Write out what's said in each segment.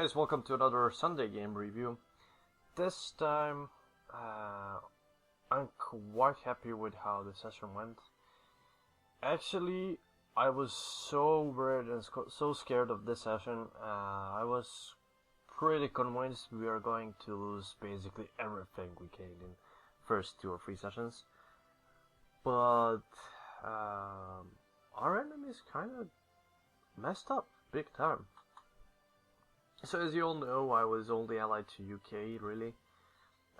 guys, welcome to another Sunday game review. This time, I'm quite happy with how the session went. Actually, I was so worried and so scared of this session. I was pretty convinced we are going to lose basically everything we gained in first 2 or 3 sessions. But our enemies kind of messed up big time. So as you all know, I was only allied to UK, really.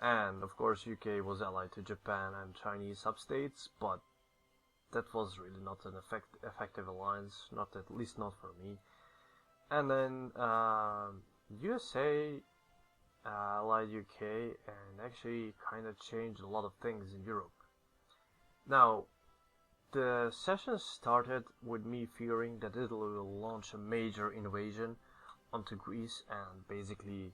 And of course UK was allied to Japan and Chinese substates, but that was really not an effective alliance, not at least not for me. And then USA allied UK and actually kind of changed a lot of things in Europe. Now, the session started with me fearing that Italy will launch a major invasion onto Greece and basically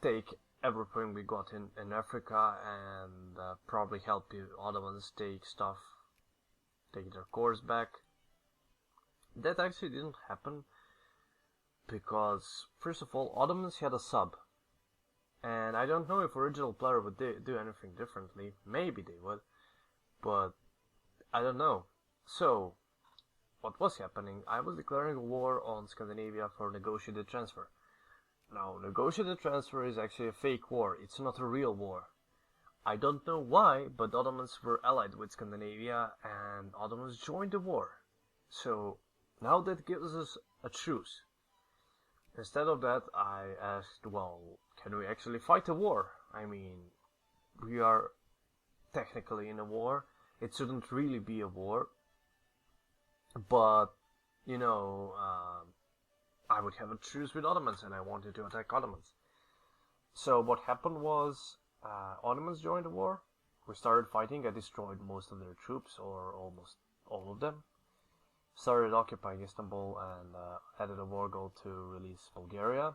take everything we got in Africa and probably help the Ottomans take their cores back. That actually didn't happen because, first of all, Ottomans had a sub, and I don't know if original player would do anything differently. Maybe they would, but I don't know. So what was happening? I was declaring a war on Scandinavia for negotiated transfer. Now, negotiated transfer is actually a fake war. It's not a real war. I don't know why, but the Ottomans were allied with Scandinavia and Ottomans joined the war. So now that gives us a truce. Instead of that, I asked, well, can we actually fight a war? I mean, we are technically in a war. It shouldn't really be a war. But, you know, I would have a truce with Ottomans and I wanted to attack Ottomans. So what happened was, Ottomans joined the war. We started fighting. I destroyed most of their troops, or almost all of them. Started occupying Istanbul and added a war goal to release Bulgaria.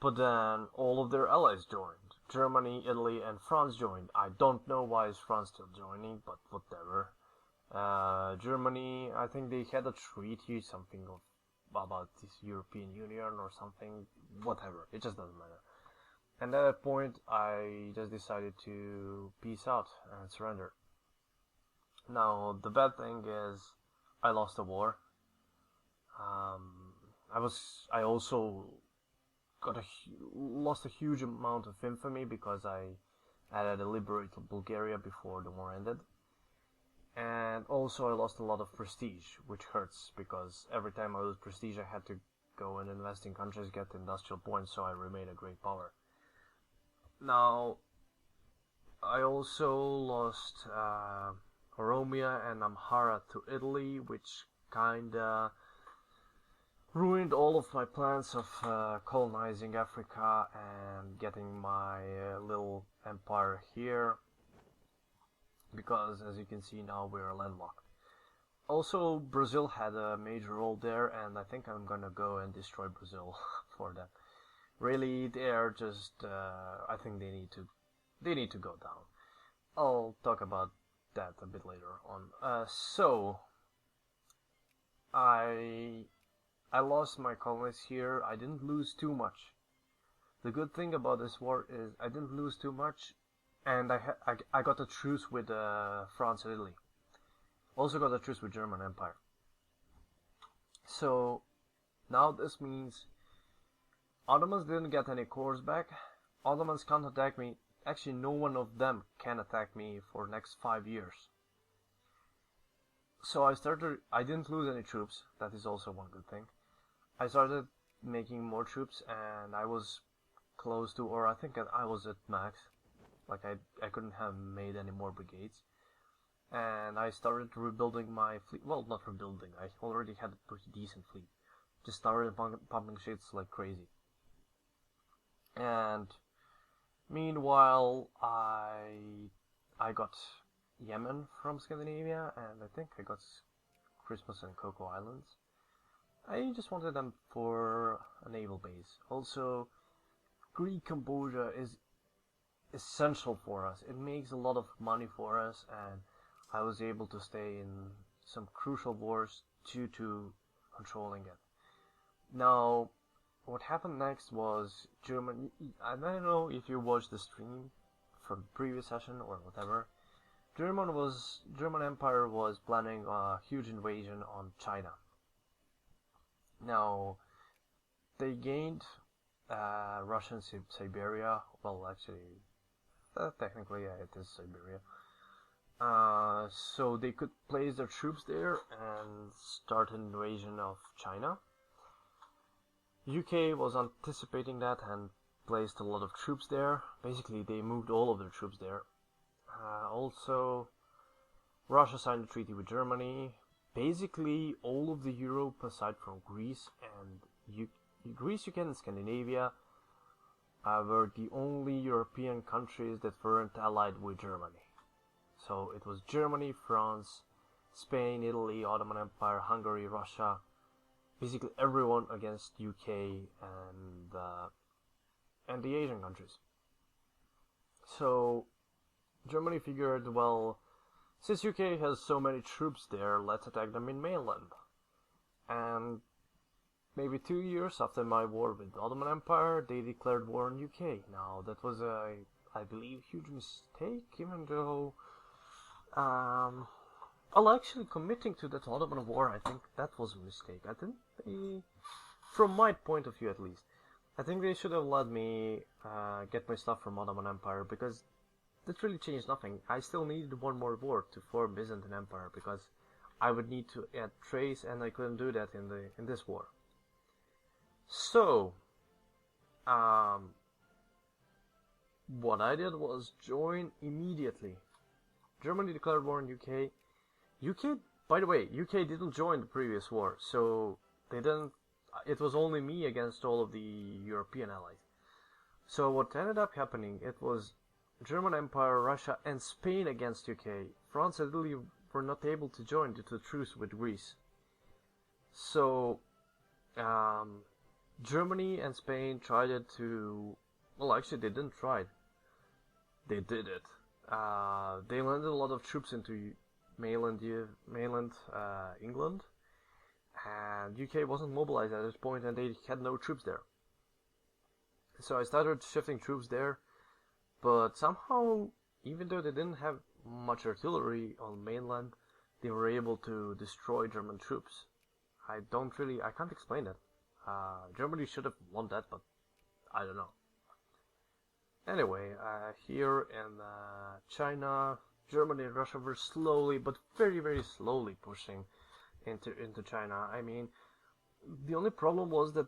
But then all of their allies joined. Germany, Italy and France joined. I don't know why is France still joining, but whatever. Germany, I think they had a treaty, something about this European Union or something, whatever, it just doesn't matter. And at that point, I just decided to peace out and surrender. Now, the bad thing is, I lost the war. I also lost a huge amount of infamy because I had liberated Bulgaria before the war ended. And also I lost a lot of prestige, which hurts, because every time I lose prestige I had to go and invest in countries, get industrial points, so I remain a great power. Now, I also lost Oromia and Amhara to Italy, which kinda ruined all of my plans of colonizing Africa and getting my little empire here. Because, as you can see now, we are landlocked. Also, Brazil had a major role there, and I think I'm gonna go and destroy Brazil for that. Really, they are just, I think they need to go down. I'll talk about that a bit later on. So, I lost my colonies here. I didn't lose too much. The good thing about this war is I didn't lose too much. And I got a truce with France and Italy. Also got a truce with German Empire. So now this means Ottomans didn't get any cores back. Ottomans can't attack me. Actually, no one of them can attack me for the next 5 years. So I didn't lose any troops. That is also one good thing. I started making more troops and I was close to, or I think I was at max. Like I couldn't have made any more brigades. And I started rebuilding my fleet. Well, not rebuilding. I already had a pretty decent fleet. Just started pumping ships like crazy. And meanwhile, I got Yemen from Scandinavia, and I think I got Christmas and Cocoa Islands. I just wanted them for a naval base. Also, Greek Cambodia is essential for us. It makes a lot of money for us, and I was able to stay in some crucial wars due to controlling it. Now, what happened next was Germany. I don't know if you watched the stream from the previous session or whatever. German Empire was planning a huge invasion on China. Now they gained Russian Siberia. Well, actually, technically, yeah, it is Siberia. So they could place their troops there and start an invasion of China. UK was anticipating that and placed a lot of troops there. Basically, they moved all of their troops there. Also, Russia signed a treaty with Germany. Basically, all of the Europe aside from Greece and Greece, UK, and Scandinavia were the only European countries that weren't allied with Germany. So it was Germany, France, Spain, Italy, Ottoman Empire, Hungary, Russia, basically everyone against UK and the Asian countries. So Germany figured, well, since UK has so many troops there, let's attack them in mainland. And maybe 2 years after my war with the Ottoman Empire, they declared war on UK. Now that was a, I believe, huge mistake, even though well, actually committing to that Ottoman war, I think that was a mistake. I think they, from my point of view at least, I think they should have let me get my stuff from Ottoman Empire, because that really changed nothing. I still needed one more war to form Byzantine Empire, because I would need to add trace, and I couldn't do that in this war. So, what I did was join immediately. Germany declared war on UK. UK, by the way, UK didn't join the previous war, so they didn't. It was only me against all of the European allies. So what ended up happening, it was German Empire, Russia, and Spain against UK. France and Italy were not able to join due to the truce with Greece. So, Germany and Spain tried it to. Well, actually, they didn't try it. They did it. They landed a lot of troops into mainland England, and UK wasn't mobilized at this point, and they had no troops there. So I started shifting troops there, but somehow, even though they didn't have much artillery on mainland, they were able to destroy German troops. I can't explain that. Germany should have won that, but I don't know. Anyway, here in China, Germany and Russia were slowly, but very, very slowly pushing into China. I mean, the only problem was that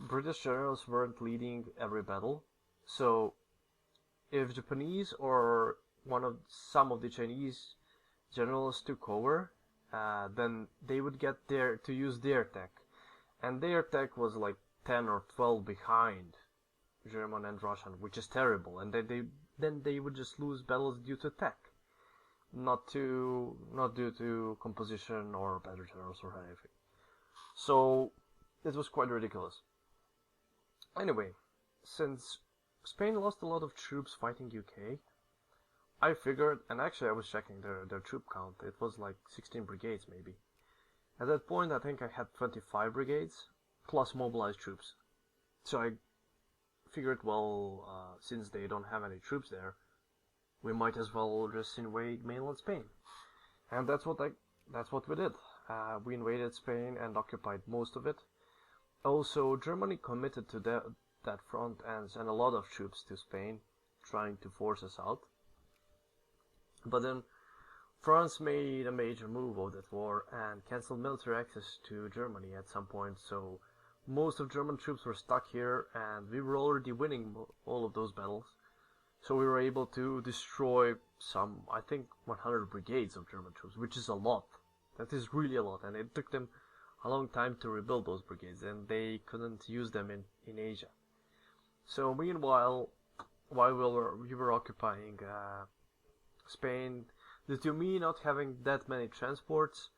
British generals weren't leading every battle. So, if Japanese or some of the Chinese generals took over, then they would get there to use their tech, and their tech was like 10 or 12 behind German and Russian, which is terrible. And then they would just lose battles due to tech, not due to composition or better generals or anything. So it was quite ridiculous. Anyway, since Spain lost a lot of troops fighting UK, I figured, and actually I was checking their troop count, it was like 16 brigades maybe. At that point I think I had 25 brigades, plus mobilized troops. So I figured, well, since they don't have any troops there, we might as well just invade mainland Spain. And that's what we did. We invaded Spain and occupied most of it. Also, Germany committed to that front and sent a lot of troops to Spain, trying to force us out. But then France made a major move of that war and cancelled military access to Germany at some point, so most of German troops were stuck here, and we were already winning all of those battles. So we were able to destroy some, I think, 100 brigades of German troops, which is a lot. That is really a lot, and it took them a long time to rebuild those brigades, and they couldn't use them in Asia. So meanwhile, while we were occupying Spain, due to me not having that many transports,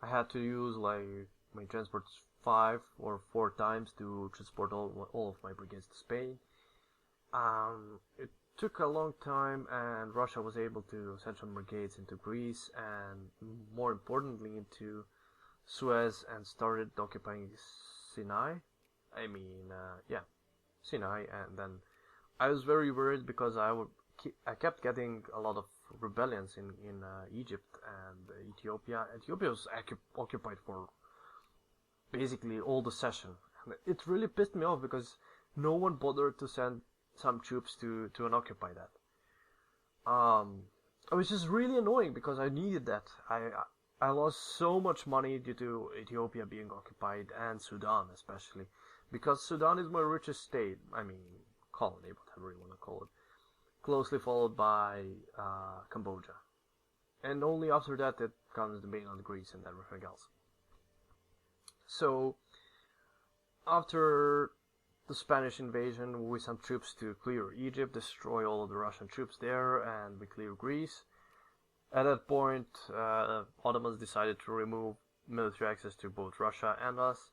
I had to use like my transports 5 or 4 times to transport all of my brigades to Spain. It took a long time, and Russia was able to send some brigades into Greece and more importantly into Suez, and started occupying Sinai. I mean, yeah, Sinai, and then I was very worried because I kept getting a lot of rebellions in Egypt and Ethiopia. Ethiopia was occupied for basically all the session. And it really pissed me off because no one bothered to send some troops to unoccupied that. It was just really annoying because I needed that. I lost so much money due to Ethiopia being occupied and Sudan especially, because Sudan is my richest state. I mean, colony, whatever you want to call it. Closely followed by Cambodia, and only after that it comes the mainland Greece and everything else. So after the Spanish invasion, we sent troops to clear Egypt, destroy all of the Russian troops there, and we clear Greece. At that point, Ottomans decided to remove military access to both Russia and us.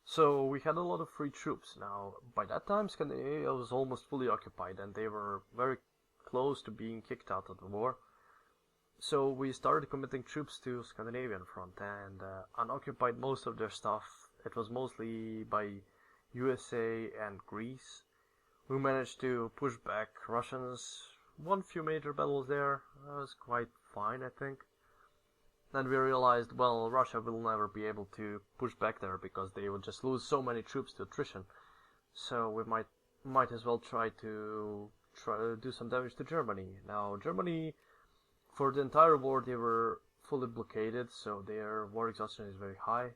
So we had a lot of free troops. Now, by that time, Scandinavia was almost fully occupied, and they were very close to being kicked out of the war. So we started committing troops to Scandinavian front and unoccupied most of their stuff. It was mostly by USA and Greece. We managed to push back Russians. One few major battles there. That was quite fine, I think. Then we realized, well, Russia will never be able to push back there because they would just lose so many troops to attrition. So we might as well try to do some damage to Germany. Now, Germany, for the entire war, they were fully blockaded, so their war exhaustion is very high.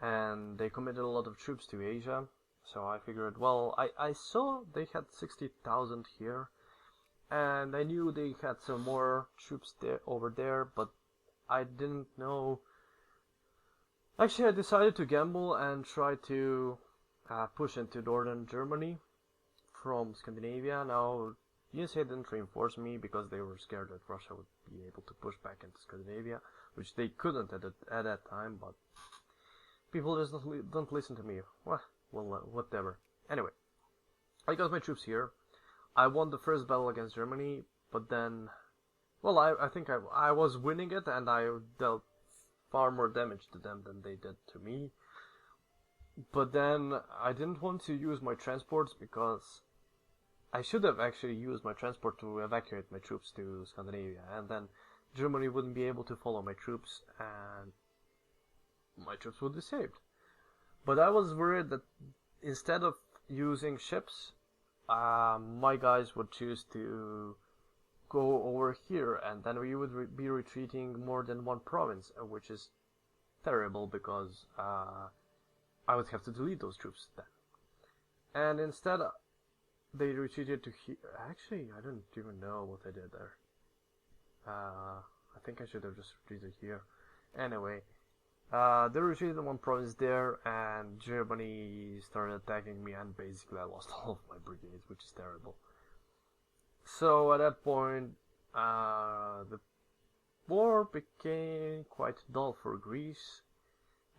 And they committed a lot of troops to Asia. So I figured, well, I saw they had 60,000 here. And I knew they had some more troops over there, but I didn't know. Actually, I decided to gamble and try to push into northern Germany from Scandinavia. Now, USA didn't reinforce me because they were scared that Russia would be able to push back into Scandinavia, which they couldn't at that time, but people just don't listen to me. Well, whatever. Anyway, I got my troops here. I won the first battle against Germany, but then, well, I think I was winning it, and I dealt far more damage to them than they did to me. But then I didn't want to use my transports because I should have actually used my transport to evacuate my troops to Scandinavia, and then Germany wouldn't be able to follow my troops, and my troops would be saved. But I was worried that instead of using ships, my guys would choose to go over here, and then we would be retreating more than one province, which is terrible because I would have to delete those troops then. And instead, they retreated to here. Actually, I don't even know what I did there. I think I should have just retreated here. Anyway, they retreated in one province there, and Germany started attacking me, and basically I lost all of my brigades, which is terrible. So at that point, the war became quite dull for Greece,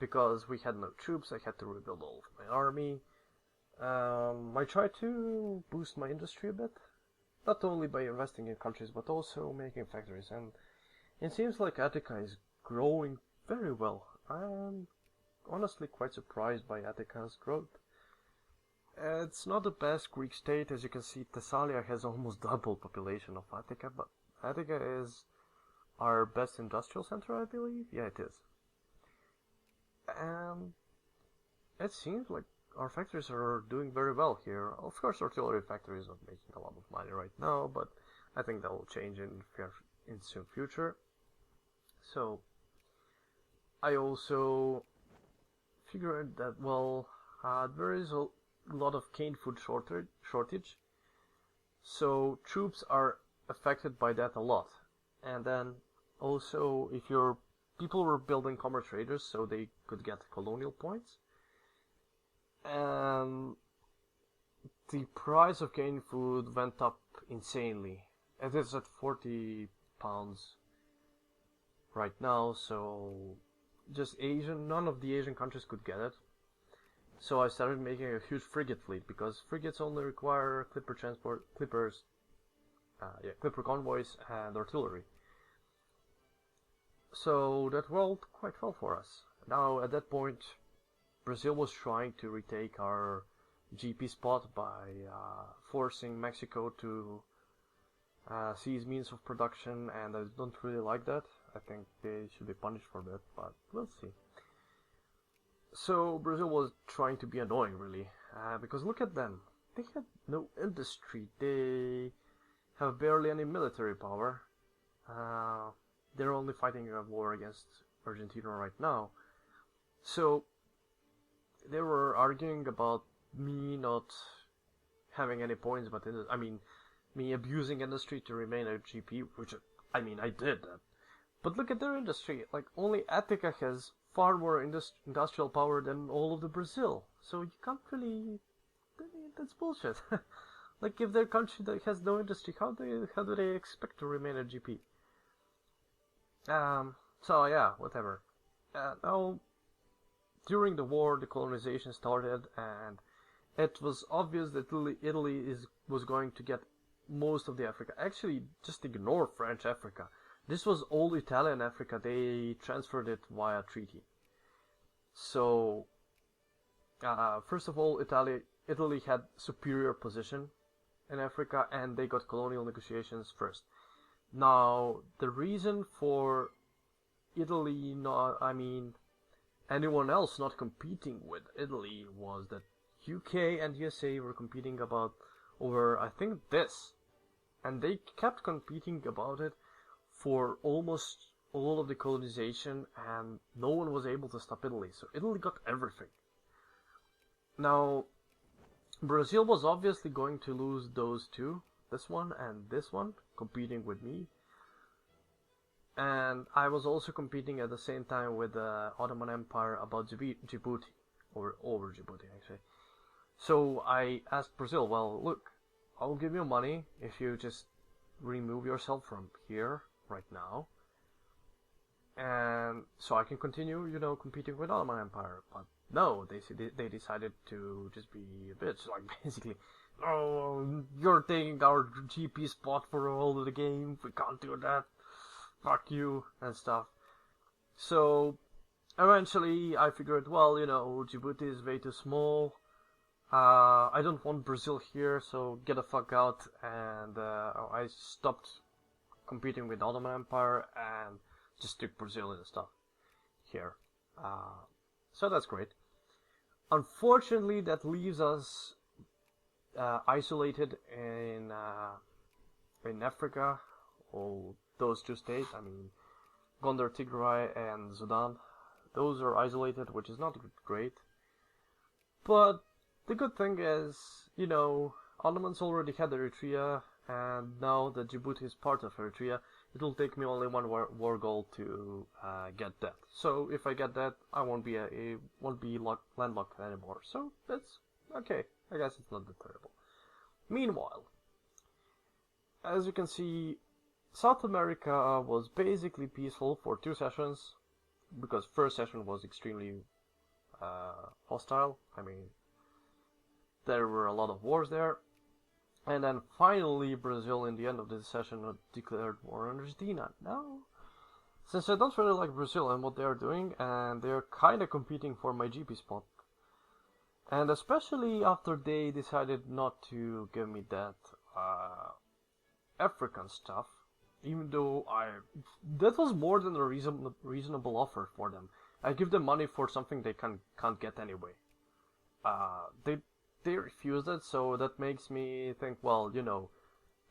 because we had no troops. I had to rebuild all of my army. I tried to boost my industry a bit, not only by investing in countries, but also making factories, and it seems like Attica is growing very well. I'm honestly quite surprised by Attica's growth. It's not the best Greek state. As you can see, Thessalia has almost double population of Attica, but Attica is our best industrial center, I believe. Yeah, it is. And it seems like our factories are doing very well here. Of course, artillery factory is not making a lot of money right now, but I think that will change in soon future. So I also figured that, well, there is a lot of canned food shortage, so troops are affected by that a lot. And then also, if your people were building commerce traders so they could get colonial points, and the price of canned food went up insanely. It is at 40 pounds right now, so just none of the Asian countries could get it. So I started making a huge frigate fleet, because frigates only require clipper convoys and artillery. So that worked quite well for us. Now at that point, Brazil was trying to retake our GP spot by forcing Mexico to seize means of production, and I don't really like that. I think they should be punished for that, but we'll see. So Brazil was trying to be annoying, really, because look at them. They had no industry. They have barely any military power. They're only fighting a war against Argentina right now. So they were arguing about me not having any points, but me abusing industry to remain a GP, which I did that. But look at their industry. Like, only Attica has far more industrial power than all of the Brazil. So you can't really. That's bullshit. Like, if their country that has no industry, how do they expect to remain a GP? So yeah, whatever. Now, during the war, the colonization started, and it was obvious that Italy was going to get most of the Africa. Actually, just ignore French Africa. This was all Italian Africa. They transferred it via treaty. So, first of all, Italy had superior position in Africa, and they got colonial negotiations first. Now, the reason for Italy anyone else not competing with Italy was that UK and USA were competing over, I think, this. And they kept competing about it for almost all of the colonization, and no one was able to stop Italy. So Italy got everything. Now, Brazil was obviously going to lose those two, this one and this one, competing with me. And I was also competing at the same time with the Ottoman Empire about Djibouti, or over Djibouti actually. So I asked Brazil, well, look, I'll give you money if you just remove yourself from here right now, and so I can continue, competing with Ottoman Empire. But no, they decided to just be a bitch, like basically, oh, you're taking our GP spot for all of the game. We can't do that. Fuck you and stuff. So eventually I figured, well, Djibouti is way too small. I don't want Brazil here, so get the fuck out. And I stopped competing with Ottoman Empire and just took Brazil and stuff here. So that's great. Unfortunately, that leaves us isolated in Africa. All those two states, Gondar, Tigray, and Sudan. Those are isolated, which is not great. But the good thing is, Ottomans already had Eritrea, and now that Djibouti is part of Eritrea, it will take me only one war goal to get that. So if I get that, I won't be landlocked anymore. So that's okay. I guess it's not that terrible. Meanwhile, as you can see, South America was basically peaceful for 2 sessions, because first session was extremely hostile. There were a lot of wars there. And then finally Brazil, in the end of this session, declared war on Argentina. Now, since I don't really like Brazil and what they are doing, and they're kind of competing for my GP spot, and especially after they decided not to give me that African stuff, even though that was more than a reasonable offer for them. I give them money for something they can't get anyway. They refused it, so that makes me think, well,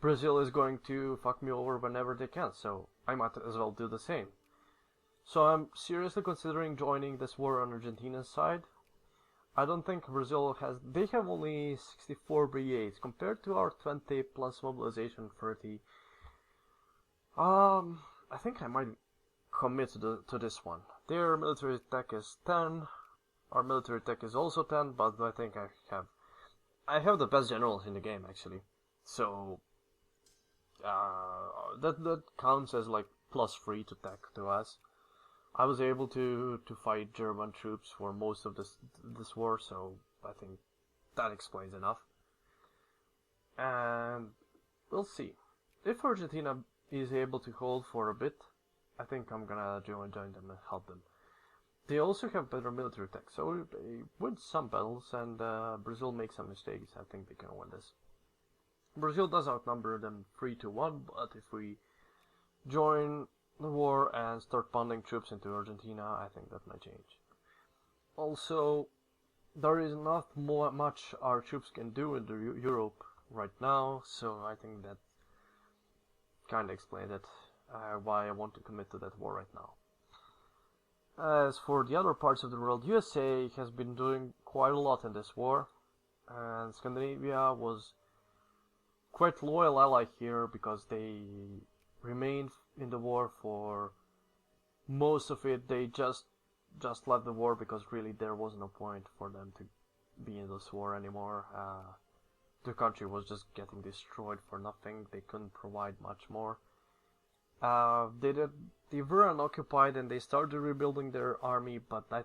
Brazil is going to fuck me over whenever they can, so I might as well do the same. So I'm seriously considering joining this war on Argentina's side. I don't think Brazil they have only 64 brigades compared to our 20 plus mobilization 30. I think I might commit to this one. Their military tech is 10. Our military tech is also 10, but I think I have the best generals in the game, actually. So that counts as like +3 to tech to us. I was able to fight German troops for most of this war, so I think that explains enough. And we'll see. If Argentina is able to hold for a bit, I think I'm gonna join them and help them. They also have better military tech, so they win some battles, and Brazil makes some mistakes. I think they can win this. Brazil does outnumber them 3-1, but if we join the war and start pounding troops into Argentina, I think that might change. Also, there is not much our troops can do in Europe right now, so I think that kind of explains it, why I want to commit to that war right now. As for the other parts of the world, USA has been doing quite a lot in this war, and Scandinavia was quite loyal ally here because they remained in the war for most of it. They just left the war because really there was no point for them to be in this war anymore. The country was just getting destroyed for nothing. They couldn't provide much more. They were unoccupied and they started rebuilding their army, but I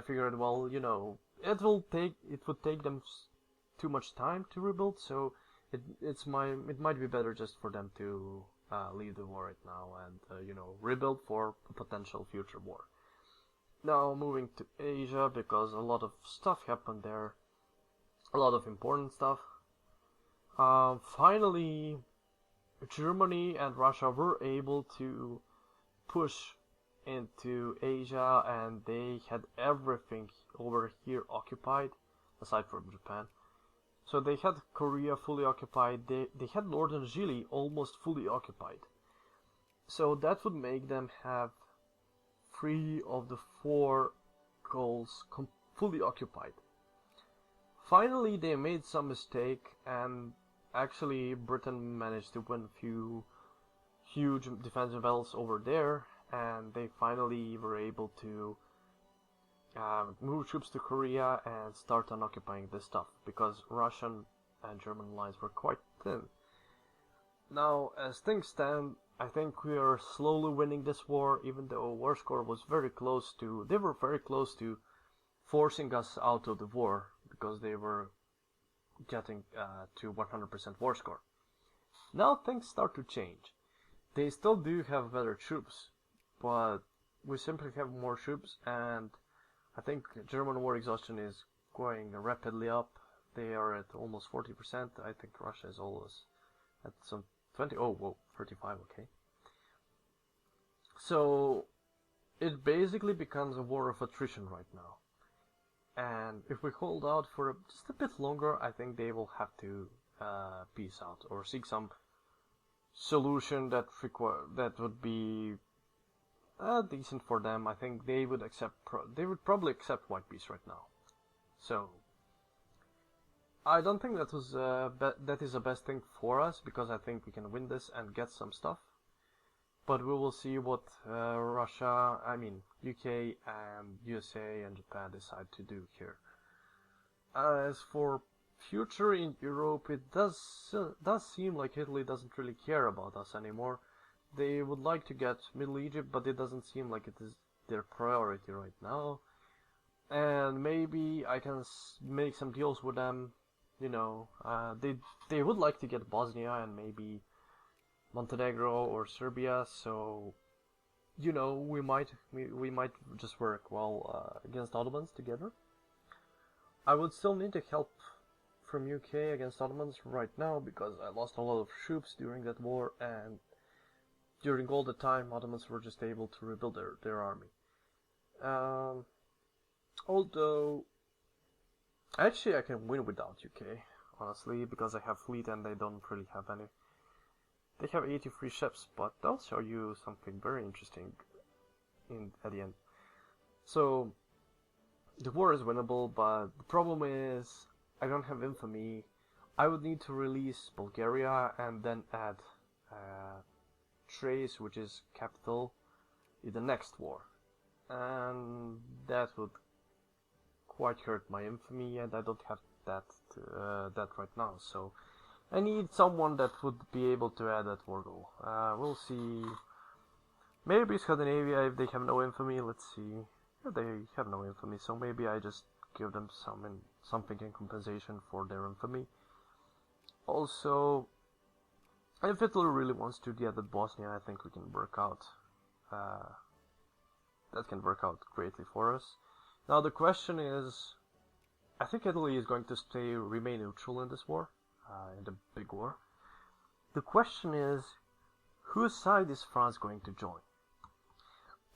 figured, well, you know, it would take them too much time to rebuild, so it might be better just for them to leave the war right now and you know, rebuild for a potential future war. Now moving to Asia, because a lot of stuff happened there, a lot of important stuff. Finally, Germany and Russia were able to push into Asia, and they had everything over here occupied, aside from Japan. So they had Korea fully occupied, they had northern Chile almost fully occupied. So that would make them have 3 of the 4 goals fully occupied. Finally, they made some mistake, and actually Britain managed to win a few huge defensive battles over there, and they finally were able to move troops to Korea and start occupying this stuff, because Russian and German lines were quite thin. Now, as things stand, I think we are slowly winning this war, even though war score was very close to, they were very close to forcing us out of the war, because they were getting to 100% war score. Now things start to change. They still do have better troops, but we simply have more troops, and I think German war exhaustion is going rapidly up. They are at almost 40%. I think Russia is almost at some 20. Oh, whoa, 35. Okay. So it basically becomes a war of attrition right now. And if we hold out for just a bit longer, I think they will have to peace out or seek some solution that would be decent for them. I think they would probably accept white peace right now. So I don't think that is the best thing for us, because I think we can win this and get some stuff. But we will see what UK and USA and Japan decide to do here. As for future in Europe, it does seem like Italy doesn't really care about us anymore. They would like to get Middle Egypt, but it doesn't seem like it is their priority right now. And maybe I can make some deals with them. You know, they would like to get Bosnia and maybe Montenegro or Serbia. So, you know, we might just work well against Ottomans together. I would still need the help from UK against Ottomans right now, because I lost a lot of troops during that war, and during all the time Ottomans were just able to rebuild their army. Although actually I can win without UK, honestly, because I have fleet and they don't really have any. They have 83 ships, but they'll show you something very interesting at the end. So the war is winnable, but the problem is I don't have infamy. I would need to release Bulgaria and then add Thrace, which is capital, in the next war, and that would quite hurt my infamy, and I don't have that right now. So I need someone that would be able to add that war goal. We'll see. Maybe Scandinavia, if they have no infamy. Let's see. Yeah, they have no infamy, so maybe I just give them something in compensation for their infamy. Also, if Italy really wants to get at Bosnia, I think we can work out that can work out greatly for us. Now the question is, I think Italy is going to remain neutral in this war, in the big war. The question is, whose side is France going to join?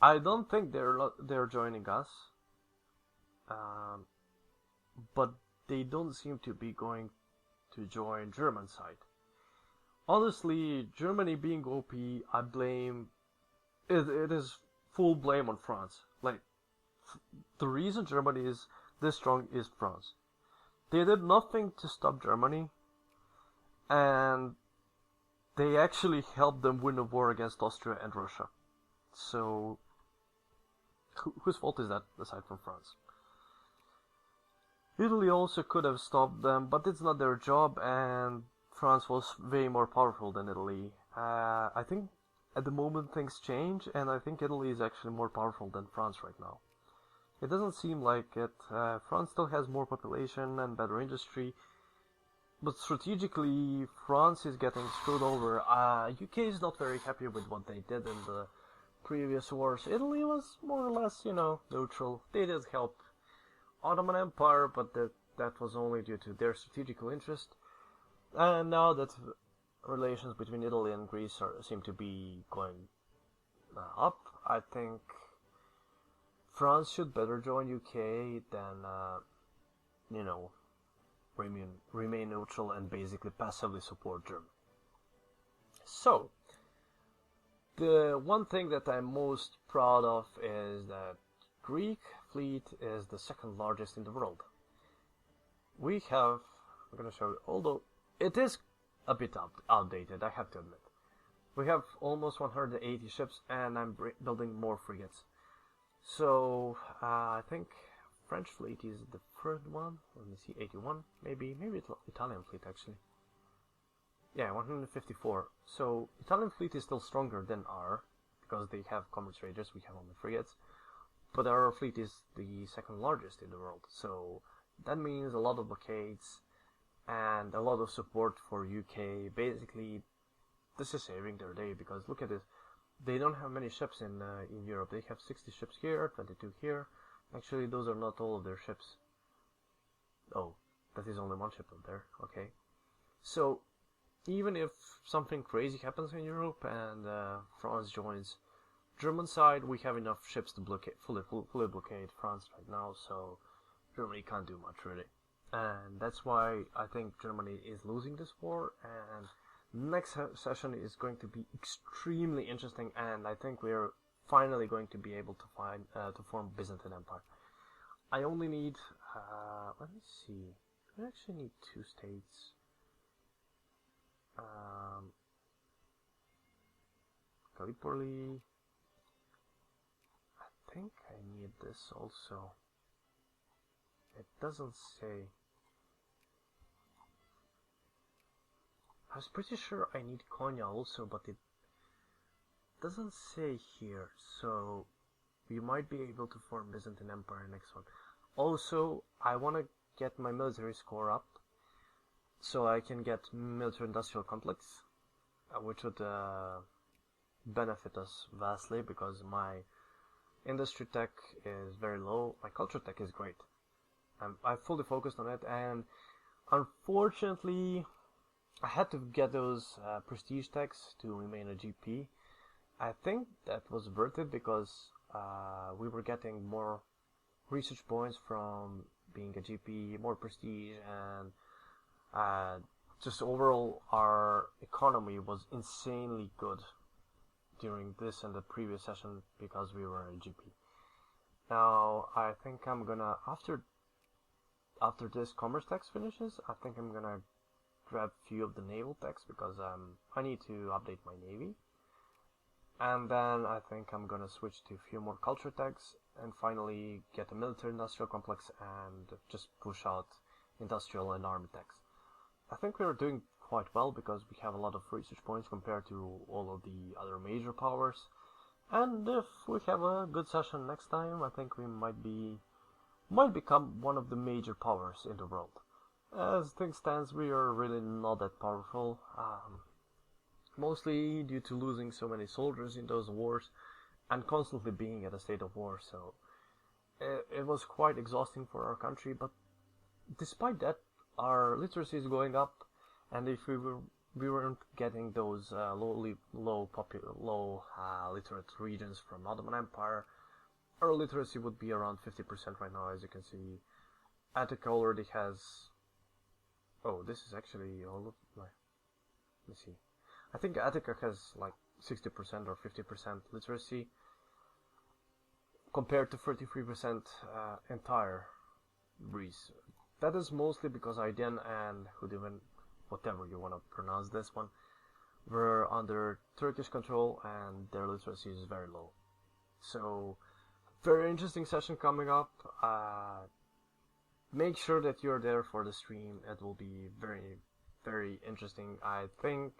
I don't think they're joining us, but they don't seem to be going to join German side. Honestly, Germany being OP, I blame it is full blame on France. Like, the reason Germany is this strong is France. They did nothing to stop Germany, and they actually helped them win a war against Austria and Russia. So, whose fault is that aside from France? Italy also could have stopped them, but it's not their job, and France was way more powerful than Italy. I think at the moment things change, and I think Italy is actually more powerful than France right now. It doesn't seem like it. France still has more population and better industry, but strategically France is getting screwed over. UK is not very happy with what they did in the previous wars. Italy was more or less, neutral. They did help Ottoman Empire, but that was only due to their strategical interest. And now that relations between Italy and Greece seem to be going up, I think France should better join UK than, remain neutral and basically passively support Germany. So, the one thing that I'm most proud of is that Greek fleet is the second largest in the world. We have, I'm going to show you, although it is a bit outdated, I have to admit. We have almost 180 ships, and I'm building more frigates. So, I think French fleet is the third one. Let me see, 81, maybe it's Italian fleet actually. Yeah, 154. So, Italian fleet is still stronger than our, because they have commerce raiders, we have only frigates. But our fleet is the second largest in the world, so that means a lot of blockades and a lot of support for UK. Basically, this is saving their day, because look at this. They don't have many ships in Europe. They have 60 ships here, 22 here. Actually, those are not all of their ships. Oh, that is only one ship up there. Okay. So, even if something crazy happens in Europe and France joins German side, we have enough ships to fully blockade France right now, so Germany can't do much really. And that's why I think Germany is losing this war, and next session is going to be extremely interesting, and I think we're finally going to be able to form Byzantine Empire. I only need, let me see, I actually need 2 states. Gallipoli. I think I need this also. It doesn't say. I was pretty sure I need Konya also, but it doesn't say here, so we might be able to form Byzantine Empire next one. Also, I want to get my military score up, so I can get military industrial complex, which would benefit us vastly, because my industry tech is very low. My culture tech is great. I fully focused on it, and unfortunately I had to get those prestige techs to remain a GP. I think that was worth it, because we were getting more research points from being a GP, more prestige, and just overall our economy was insanely good during this and the previous session because we were a GP. Now I think I'm gonna, after this commerce tax finishes, I think I'm gonna grab a few of the naval techs, because I need to update my navy. And then I think I'm gonna switch to a few more culture techs, and finally get a military industrial complex and just push out industrial and army techs. I think we're doing quite well, because we have a lot of research points compared to all of the other major powers. And if we have a good session next time, I think we might become one of the major powers in the world. As things stands, we are really not that powerful, mostly due to losing so many soldiers in those wars, and constantly being at a state of war. So it was quite exhausting for our country. But despite that, our literacy is going up, and if we weren't getting those low literate regions from Ottoman Empire, our literacy would be around 50% right now. As you can see, Attica already has. Oh, this is actually all of my. Let me see. I think Attica has like 60% or 50% literacy, compared to 33% entire Greece. That is mostly because Aydin and Hudivin, whatever you want to pronounce this one, were under Turkish control and their literacy is very low. So, very interesting session coming up. Make sure that you're there for the stream. It will be very, very interesting. I think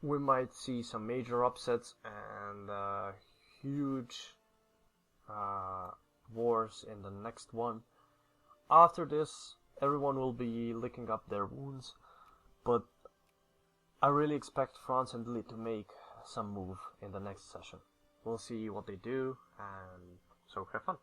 we might see some major upsets and huge wars in the next one. After this, everyone will be licking up their wounds, but I really expect France and Italy to make some move in the next session. We'll see what they do, and so have fun.